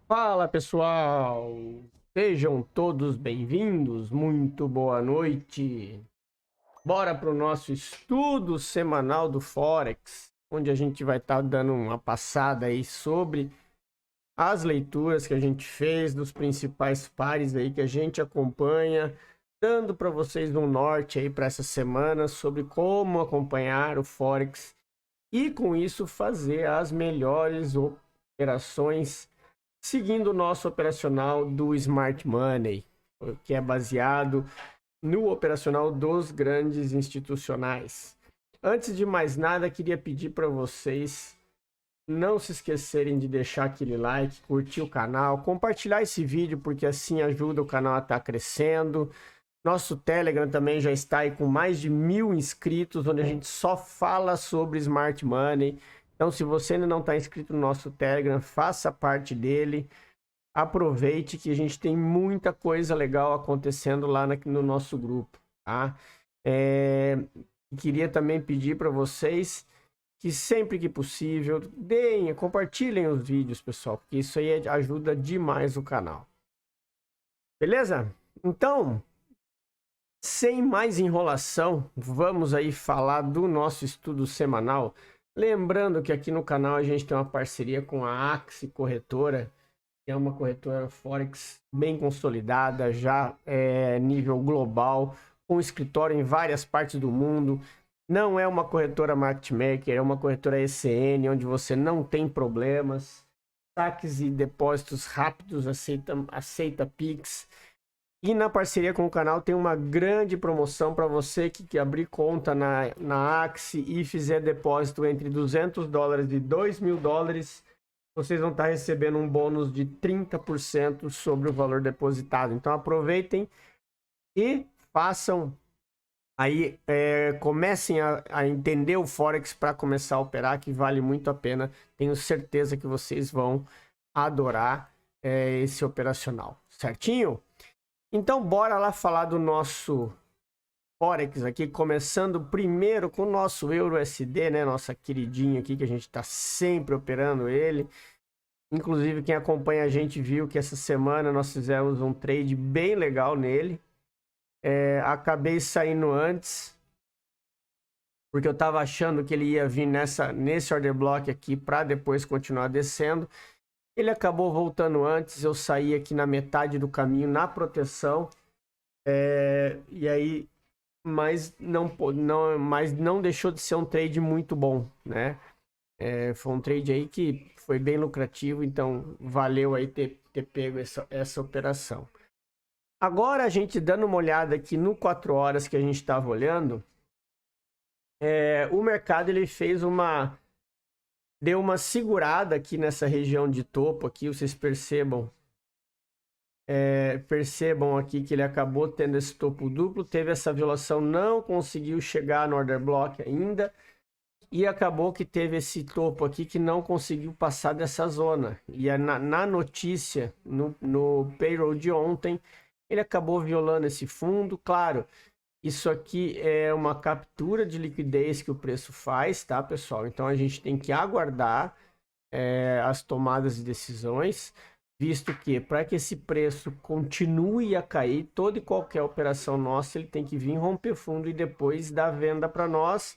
Fala pessoal, sejam todos bem-vindos, muito boa noite. Bora para o nosso estudo semanal do Forex, onde a gente vai estar dando uma passada aí sobre as leituras que a gente fez dos principais pares aí que a gente acompanha, dando para vocês um norte aí para essa semana sobre como acompanhar o Forex e com isso fazer as melhores operações seguindo o nosso operacional do Smart Money, que é baseado no operacional dos grandes institucionais. Antes de mais nada, queria pedir para vocês não se esquecerem de deixar aquele like, curtir o canal, compartilhar esse vídeo, porque assim ajuda o canal a estar crescendo. Nosso Telegram também já está aí com mais de 1.000 inscritos, onde a gente só fala sobre Smart Money. Então, se você ainda não está inscrito no nosso Telegram, faça parte dele. Aproveite que a gente tem muita coisa legal acontecendo lá no nosso grupo, tá? Queria também pedir para vocês que sempre que possível compartilhem os vídeos, pessoal, porque isso aí ajuda demais o canal. Beleza? Então, sem mais enrolação, vamos aí falar do nosso estudo semanal. Lembrando que aqui no canal a gente tem uma parceria com a Axie Corretora, que é uma corretora Forex bem consolidada, já nível global, com escritório em várias partes do mundo. Não é uma corretora market maker, é uma corretora ECN, onde você não tem problemas. Saques e depósitos rápidos, aceita Pix. E na parceria com o canal tem uma grande promoção para você que abrir conta na Axie e fizer depósito entre $200 e $2.000. Vocês vão estar recebendo um bônus de 30% sobre o valor depositado. Então aproveitem e façam aí, comecem a entender o Forex para começar a operar, que vale muito a pena. Tenho certeza que vocês vão adorar esse operacional, certinho? Então bora lá falar do nosso Forex aqui, começando primeiro com o nosso EURUSD, né? Nossa queridinha aqui, que a gente está sempre operando ele. Inclusive, quem acompanha a gente viu que essa semana nós fizemos um trade bem legal nele. Acabei saindo antes, porque eu estava achando que ele ia vir nesse order block aqui para depois continuar descendo. Ele acabou voltando antes, eu saí aqui na metade do caminho, na proteção. E aí, mas não deixou de ser um trade muito bom, né? Foi um trade aí que foi bem lucrativo, então valeu aí ter pego essa operação. Agora a gente dando uma olhada aqui no 4 horas que a gente estava olhando, o mercado ele deu uma segurada aqui nessa região de topo aqui, vocês percebam aqui que ele acabou tendo esse topo duplo, teve essa violação, não conseguiu chegar no order block ainda, e acabou que teve esse topo aqui que não conseguiu passar dessa zona. E na notícia, no payroll de ontem, ele acabou violando esse fundo. Claro, isso aqui é uma captura de liquidez que o preço faz, tá, pessoal? Então a gente tem que aguardar as tomadas de decisões, visto que para que esse preço continue a cair, toda e qualquer operação nossa, ele tem que vir romper fundo e depois dar venda para nós.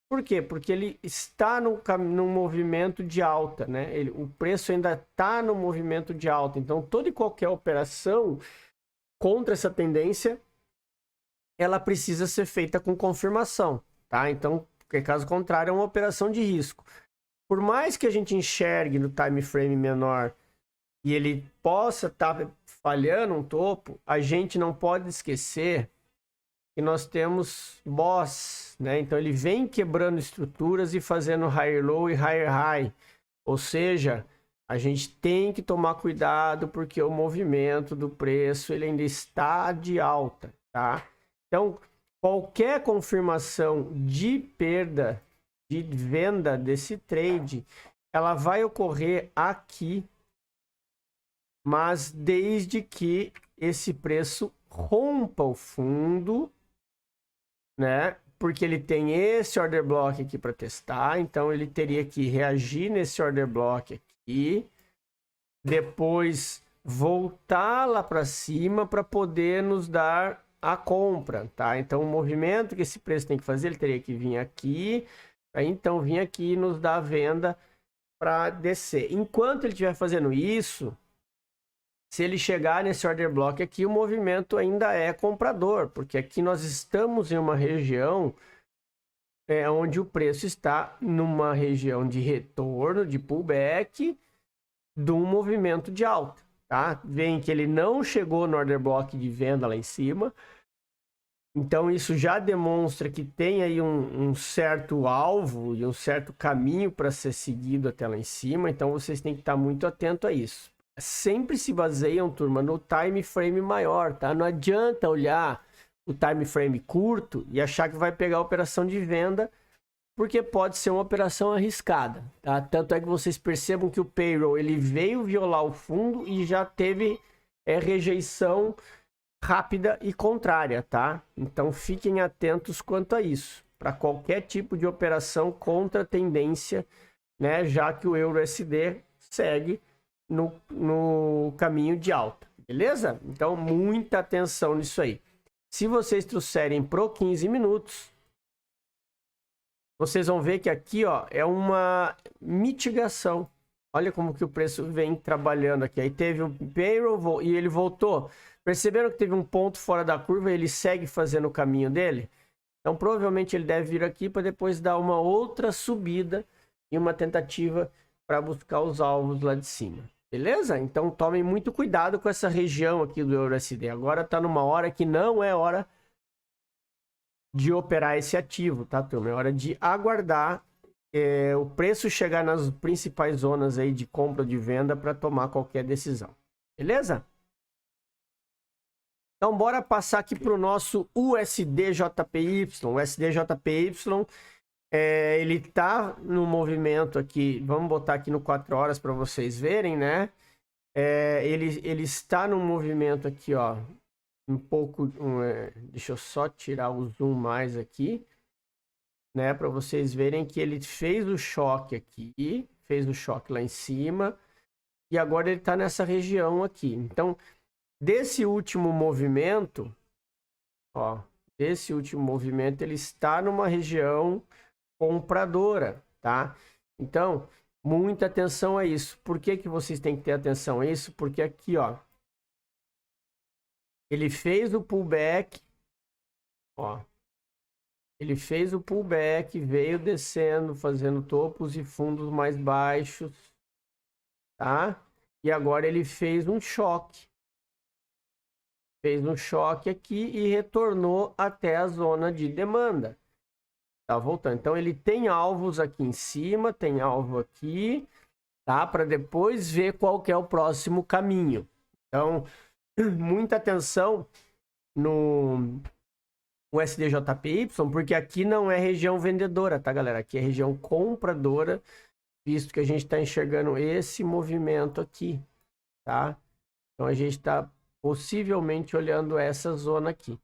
Por quê? Porque ele está num movimento de alta, né? O preço ainda está no movimento de alta. Então, toda e qualquer operação contra essa tendência, ela precisa ser feita com confirmação, tá? Então, porque caso contrário, é uma operação de risco. Por mais que a gente enxergue no time frame menor e ele possa estar falhando um topo, a gente não pode esquecer que nós temos boss, né? Então ele vem quebrando estruturas e fazendo higher low e higher high. Ou seja, a gente tem que tomar cuidado porque o movimento do preço ele ainda está de alta, tá? Então, qualquer confirmação de perda de venda desse trade, ela vai ocorrer aqui, mas desde que esse preço rompa o fundo, né? Porque ele tem esse order block aqui para testar, então ele teria que reagir nesse order block aqui, depois voltar lá para cima para poder nos dar a compra, tá? Então, o movimento que esse preço tem que fazer, ele teria que vir aqui, para então vir aqui e nos dar a venda para descer. Enquanto ele estiver fazendo isso, se ele chegar nesse order block aqui, o movimento ainda é comprador, porque aqui nós estamos em uma região onde o preço está numa região de retorno, de pullback, de um movimento de alta, tá? Vem que ele não chegou no order block de venda lá em cima, então isso já demonstra que tem aí um certo alvo e um certo caminho para ser seguido até lá em cima, então vocês têm que estar muito atento a isso. Sempre se baseiam, turma, no time frame maior, tá? Não adianta olhar o time frame curto e achar que vai pegar a operação de venda, porque pode ser uma operação arriscada, tá? Tanto é que vocês percebam que o payroll ele veio violar o fundo e já teve rejeição rápida e contrária, tá? Então fiquem atentos quanto a isso, para qualquer tipo de operação contra tendência, né? Já que o EURUSD segue no caminho de alta, beleza? Então muita atenção nisso aí. Se vocês trouxerem pro 15 minutos, vocês vão ver que aqui, ó, é uma mitigação. Olha como que o preço vem trabalhando aqui. Aí teve um payroll e ele voltou. Perceberam que teve um ponto fora da curva e ele segue fazendo o caminho dele? Então provavelmente ele deve vir aqui para depois dar uma outra subida e uma tentativa para buscar os alvos lá de cima. Beleza? Então tomem muito cuidado com essa região aqui do EURUSD. Agora está numa hora que não é hora de operar esse ativo, tá, turma? É hora de aguardar o preço chegar nas principais zonas aí de compra ou de venda para tomar qualquer decisão. Beleza? Então bora passar aqui para o nosso USDJPY. O USDJPY ele tá no movimento aqui, vamos botar aqui no 4 horas para vocês verem, né? Ele está no movimento aqui, ó, um pouco, deixa eu só tirar o zoom mais aqui, né? Para vocês verem que ele fez o choque aqui, fez o choque lá em cima, e agora ele está nessa região aqui. Então, desse último movimento, ó, ele está numa região compradora, tá? Então, muita atenção a isso. Por que que vocês têm que ter atenção a isso? Porque aqui, ó, ele fez o pullback, ó, ele fez o pullback, veio descendo, fazendo topos e fundos mais baixos, tá? E agora ele fez um choque. Fez um choque aqui e retornou até a zona de demanda. Tá voltando. Então ele tem alvos aqui em cima, tem alvo aqui, tá? Para depois ver qual que é o próximo caminho. Então, muita atenção no USDJPY, porque aqui não é região vendedora, tá, galera? Aqui é região compradora, visto que a gente está enxergando esse movimento aqui, tá? Então a gente está possivelmente olhando essa zona aqui.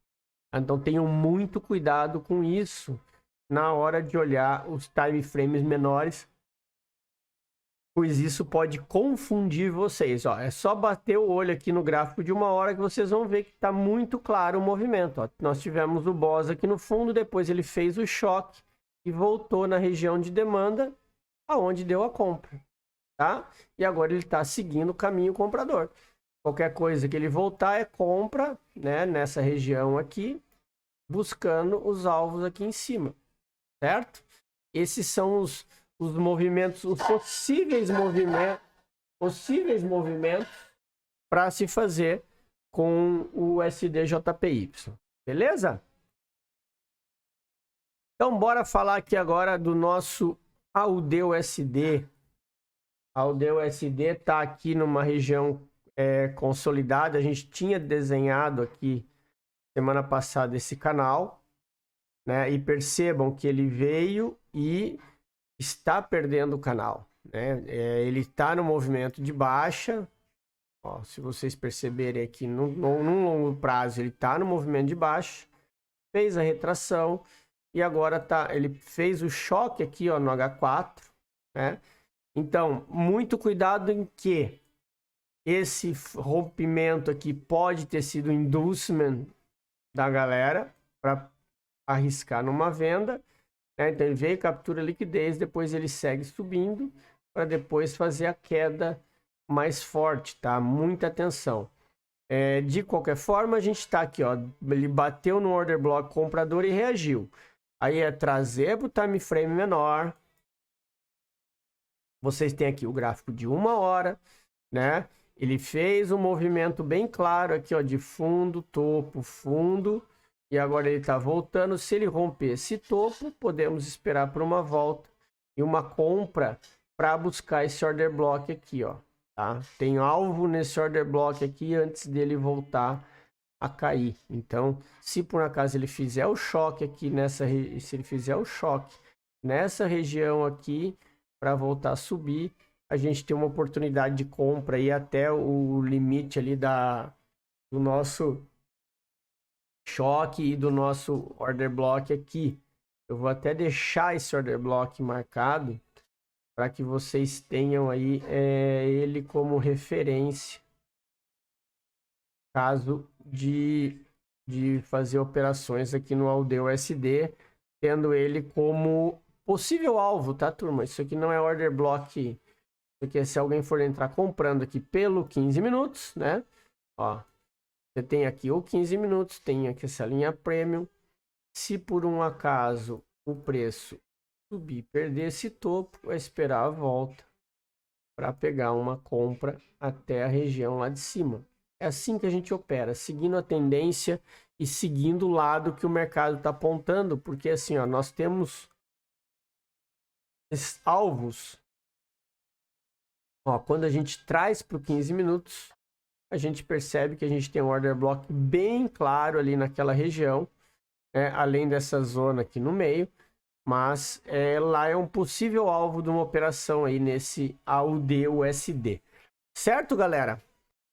Então tenham muito cuidado com isso na hora de olhar os time frames menores, pois isso pode confundir vocês. Ó, é só bater o olho aqui no gráfico de 1 hora que vocês vão ver que está muito claro o movimento. Ó. Nós tivemos o BOS aqui no fundo, depois ele fez o choque e voltou na região de demanda, aonde deu a compra, tá? E agora ele está seguindo o caminho comprador. Qualquer coisa que ele voltar é compra, né? Nessa região aqui, buscando os alvos aqui em cima. Certo? Esses são os movimentos, os possíveis movimentos para se fazer com o USDJPY. Beleza? Então, bora falar aqui agora do nosso AUDUSD. A AUDUSD está aqui numa região consolidada. A gente tinha desenhado aqui semana passada esse canal, né? E percebam que ele veio e está perdendo o canal, né? Ele está no movimento de baixa. Ó, se vocês perceberem aqui, num longo prazo, ele está no movimento de baixa, fez a retração e agora ele fez o choque aqui, ó, no H4, né? Então, muito cuidado em que esse rompimento aqui pode ter sido inducement da galera para arriscar numa venda, né? Então ele veio, captura liquidez, depois ele segue subindo para depois fazer a queda mais forte, tá? Muita atenção. De qualquer forma, a gente está aqui, ó, ele bateu no order block comprador e reagiu. Aí é trazer para o time frame menor. Vocês têm aqui o gráfico de 1 hora, né? Ele fez um movimento bem claro aqui, ó, de fundo, topo, fundo. E agora ele está voltando. Se ele romper esse topo, podemos esperar por uma volta e uma compra para buscar esse order block aqui, ó. Tá? Tem alvo nesse order block aqui antes dele voltar a cair. Então, se por acaso ele fizer o choque aqui se ele fizer o choque nessa região aqui para voltar a subir, a gente tem uma oportunidade de compra aí até o limite ali do nosso choque e do nosso order block aqui. Eu vou até deixar esse order block marcado para que vocês tenham aí ele como referência caso de fazer operações aqui no AUD/USD, tendo ele como possível alvo, tá, turma? Isso aqui não é order block. Isso aqui é se alguém for entrar comprando aqui pelo 15 minutos, né? Ó, você tem aqui o 15 minutos, tem aqui essa linha premium. Se por um acaso o preço subir, perder esse topo, vai esperar a volta para pegar uma compra até a região lá de cima. É assim que a gente opera, seguindo a tendência e seguindo o lado que o mercado está apontando, porque assim, ó, nós temos esses alvos. Ó, quando a gente traz para o 15 minutos, a gente percebe que a gente tem um order block bem claro ali naquela região, além dessa zona aqui no meio. Mas lá é um possível alvo de uma operação aí nesse AUD/USD. Certo, galera?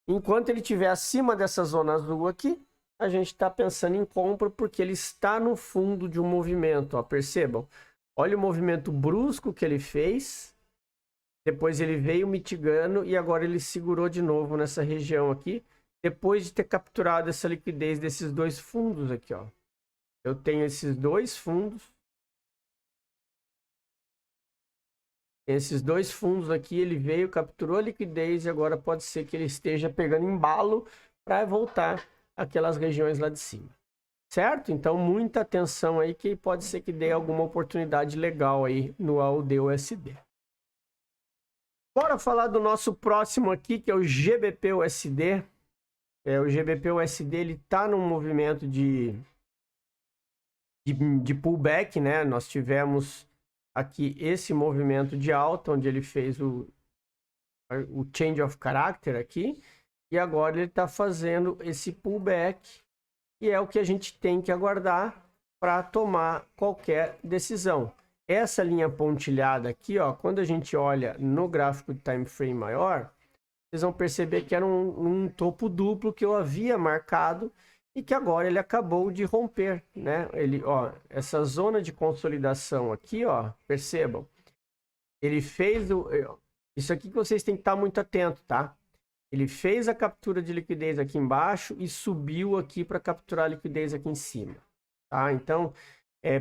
Enquanto ele estiver acima dessa zona azul aqui, a gente está pensando em compra porque ele está no fundo de um movimento. Ó, percebam? Olha o movimento brusco que ele fez. Depois ele veio mitigando e agora ele segurou de novo nessa região aqui. Depois de ter capturado essa liquidez desses dois fundos aqui, ó. Eu tenho esses dois fundos. Esses dois fundos aqui, ele veio, capturou a liquidez e agora pode ser que ele esteja pegando embalo para voltar aquelas regiões lá de cima. Certo? Então, muita atenção aí que pode ser que dê alguma oportunidade legal aí no AUD/USD. Bora falar do nosso próximo aqui, que é o GBP/USD. O GBP/USD, ele tá num movimento de pullback, né? Nós tivemos aqui esse movimento de alta, onde ele fez o change of character aqui, e agora ele está fazendo esse pullback, e é o que a gente tem que aguardar para tomar qualquer decisão. Essa linha pontilhada aqui, ó, quando a gente olha no gráfico de time frame maior, vocês vão perceber que era um topo duplo que eu havia marcado, e que agora ele acabou de romper, né? Ele, ó, essa zona de consolidação aqui, ó, percebam. Ele fez isso aqui que vocês têm que estar muito atento, tá? Ele fez a captura de liquidez aqui embaixo e subiu aqui para capturar a liquidez aqui em cima, tá? Então,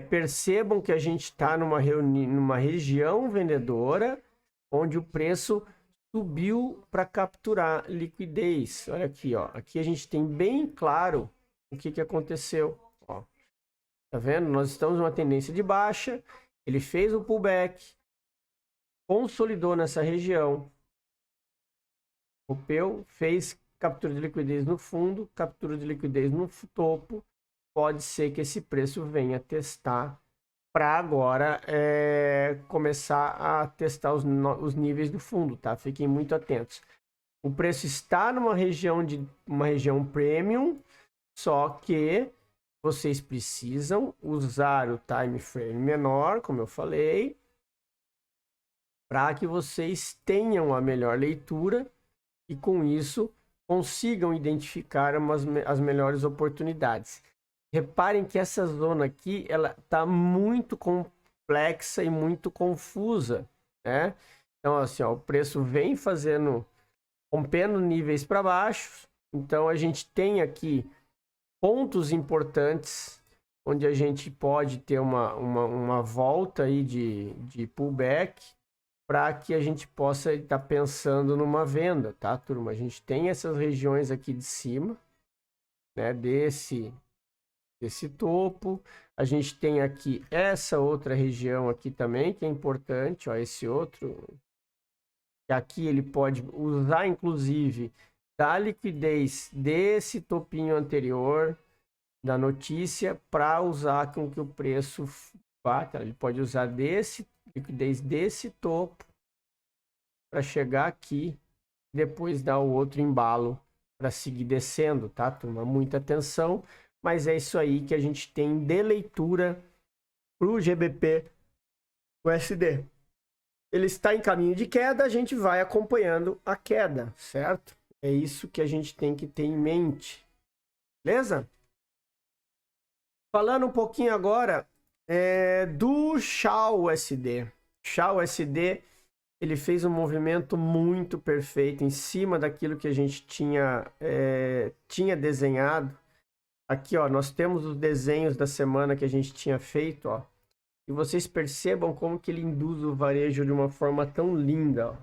percebam que a gente está numa região vendedora onde o preço subiu para capturar liquidez. Olha aqui, ó. Aqui a gente tem bem claro o que aconteceu, ó. Tá vendo? Nós estamos numa tendência de baixa. Ele fez o pullback, consolidou nessa região, rompeu, fez captura de liquidez no fundo, captura de liquidez no topo. Pode ser que esse preço venha testar para agora começar a testar os níveis do fundo, tá? Fiquem muito atentos. O preço está numa região premium. Só que vocês precisam usar o time frame menor, como eu falei, para que vocês tenham a melhor leitura e com isso consigam identificar as melhores oportunidades. Reparem que essa zona aqui, ela está muito complexa e muito confusa, né? Então, assim, ó, o preço vem fazendo rompendo níveis para baixo. Então a gente tem aqui pontos importantes onde a gente pode ter uma volta aí de pullback para que a gente possa estar pensando numa venda, tá, turma? A gente tem essas regiões aqui de cima, né, desse topo. A gente tem aqui essa outra região aqui também, que é importante, ó, esse outro. Que aqui ele pode usar, inclusive, da liquidez desse topinho anterior da notícia para usar com que o preço bata. Ele pode usar liquidez desse topo para chegar aqui, depois dar o outro embalo para seguir descendo, tá, turma? Muita atenção, mas é isso aí que a gente tem de leitura para o GBP USD. Ele está em caminho de queda, a gente vai acompanhando a queda, certo? É isso que a gente tem que ter em mente, beleza? Falando um pouquinho agora do XAUUSD. XAUUSD, ele fez um movimento muito perfeito em cima daquilo que a gente tinha desenhado. Aqui, ó, nós temos os desenhos da semana que a gente tinha feito, ó. E vocês percebam como que ele induz o varejo de uma forma tão linda, ó.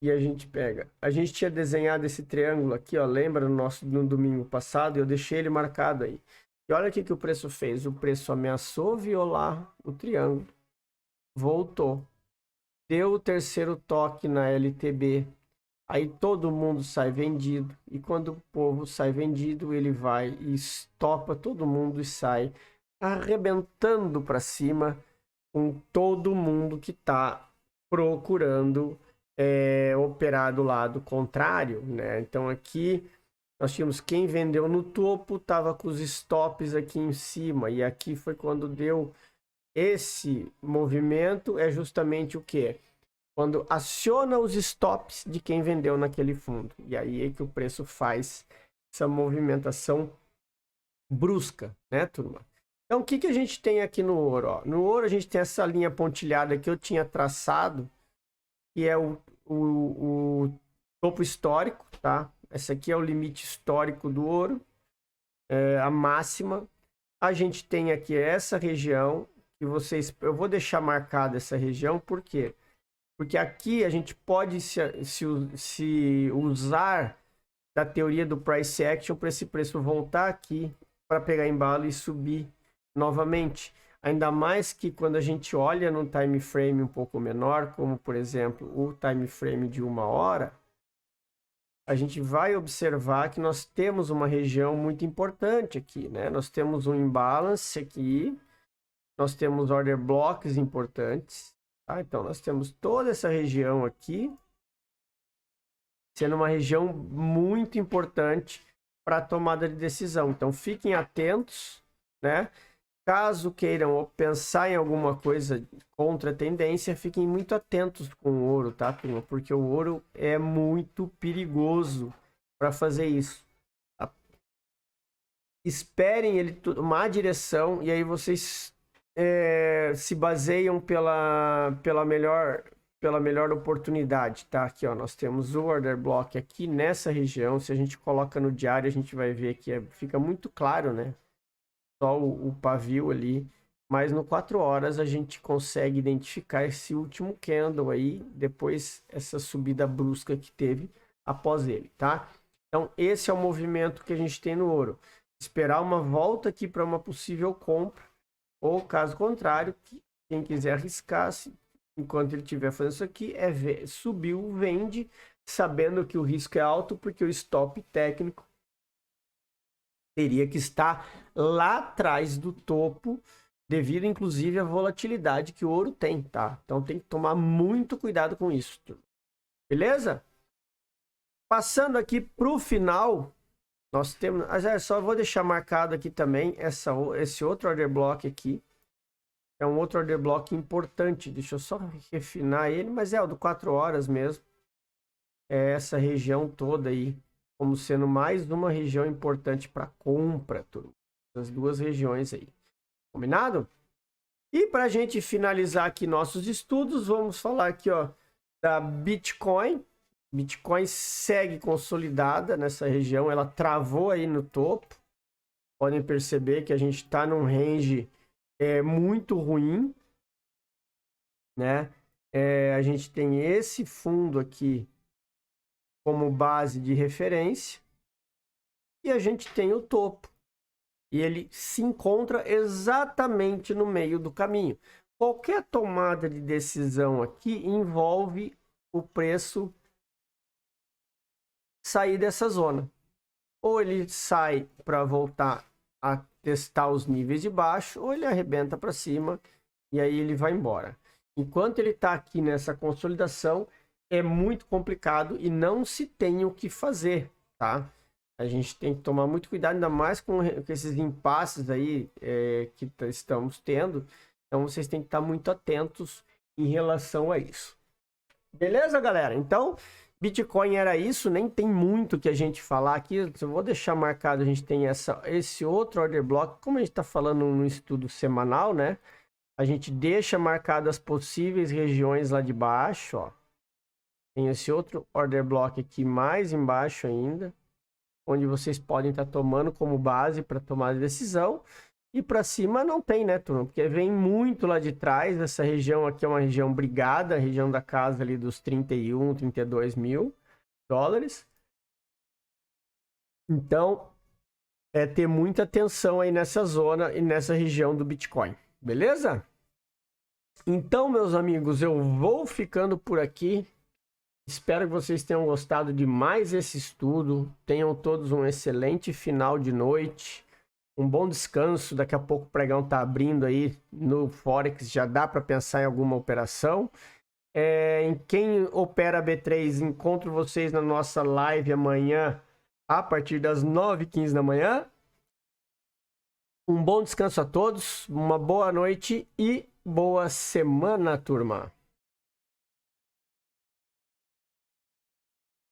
E a gente pega. A gente tinha desenhado esse triângulo aqui, ó. Lembra no domingo passado? Eu deixei ele marcado aí. E olha o que o preço fez. O preço ameaçou violar o triângulo. Voltou. Deu o terceiro toque na LTB. Aí todo mundo sai vendido. E quando o povo sai vendido, ele vai e estopa todo mundo e sai arrebentando para cima com todo mundo que está procurando operar do lado contrário, né? Então aqui nós tínhamos quem vendeu no topo, estava com os stops aqui em cima, e aqui foi quando deu esse movimento, é justamente o que? Quando aciona os stops de quem vendeu naquele fundo, e aí é que o preço faz essa movimentação brusca, né, turma? Então, o que a gente tem aqui no ouro? Ó? No ouro, a gente tem essa linha pontilhada que eu tinha traçado, que é o topo histórico, tá? Esse aqui é o limite histórico do ouro, a máxima. A gente tem aqui essa região, que eu vou deixar marcada essa região, por quê? Porque aqui a gente pode se usar da teoria do price action para esse preço voltar aqui, para pegar embalo e subir novamente, ainda mais que quando a gente olha num time frame um pouco menor, como por exemplo o time frame de 1 hora, a gente vai observar que nós temos uma região muito importante aqui, né? Nós temos um imbalance aqui, nós temos order blocks importantes, tá? Então nós temos toda essa região aqui sendo uma região muito importante para a tomada de decisão. Então fiquem atentos, né? Caso queiram pensar em alguma coisa contra a tendência, fiquem muito atentos com o ouro, tá, turma? Porque o ouro é muito perigoso para fazer isso. Tá? Esperem ele tomar a direção e aí vocês se baseiam pela melhor oportunidade, tá? Aqui, ó, nós temos o order block aqui nessa região. Se a gente coloca no diário, a gente vai ver que fica muito claro, né? Só o pavio ali, mas no 4 horas a gente consegue identificar esse último candle aí, depois essa subida brusca que teve após ele, tá? Então esse é o movimento que a gente tem no ouro. Esperar uma volta aqui para uma possível compra, ou caso contrário, quem quiser arriscar, enquanto ele estiver fazendo isso aqui, subiu, vende, sabendo que o risco é alto, porque o stop técnico teria que estar lá atrás do topo, devido inclusive à volatilidade que o ouro tem, tá? Então tem que tomar muito cuidado com isso, beleza? Passando aqui para o final, nós temos, só vou deixar marcado aqui também esse outro order block aqui, é um outro order block importante, deixa eu só refinar ele, mas é o do 4 horas mesmo, é essa região toda aí, como sendo mais uma região importante para compra, turma. As duas regiões aí. Combinado? E para a gente finalizar aqui nossos estudos, vamos falar aqui, ó, da Bitcoin. Bitcoin segue consolidada nessa região, ela travou aí no topo. Podem perceber que a gente está num range muito ruim, né? A gente tem esse fundo aqui como base de referência e a gente tem o topo. E ele se encontra exatamente no meio do caminho. Qualquer tomada de decisão aqui envolve o preço sair dessa zona. Ou ele sai para voltar a testar os níveis de baixo, ou ele arrebenta para cima e aí ele vai embora. Enquanto ele está aqui nessa consolidação, é muito complicado e não se tem o que fazer, tá? A gente tem que tomar muito cuidado, ainda mais com esses impasses aí que estamos tendo. Então, vocês têm que estar muito atentos em relação a isso. Beleza, galera? Então, Bitcoin era isso. Nem tem muito que a gente falar aqui. Eu vou deixar marcado, a gente tem esse outro order block. Como a gente está falando no estudo semanal, né? A gente deixa marcado as possíveis regiões lá de baixo, ó. Tem esse outro order block aqui mais embaixo ainda, onde vocês podem estar tomando como base para tomar a decisão. E para cima não tem, né, turma? Porque vem muito lá de trás. Essa região aqui é uma região brigada, a região da casa ali dos 31, 32 mil dólares. Então, ter muita atenção aí nessa zona e nessa região do Bitcoin. Beleza? Então, meus amigos, eu vou ficando por aqui. Espero que vocês tenham gostado de mais esse estudo. Tenham todos um excelente final de noite. Um bom descanso. Daqui a pouco o pregão tá abrindo aí no Forex. Já dá para pensar em alguma operação. Em quem opera B3, encontro vocês na nossa live amanhã a partir das 9h15 da manhã. Um bom descanso a todos. Uma boa noite e boa semana, turma.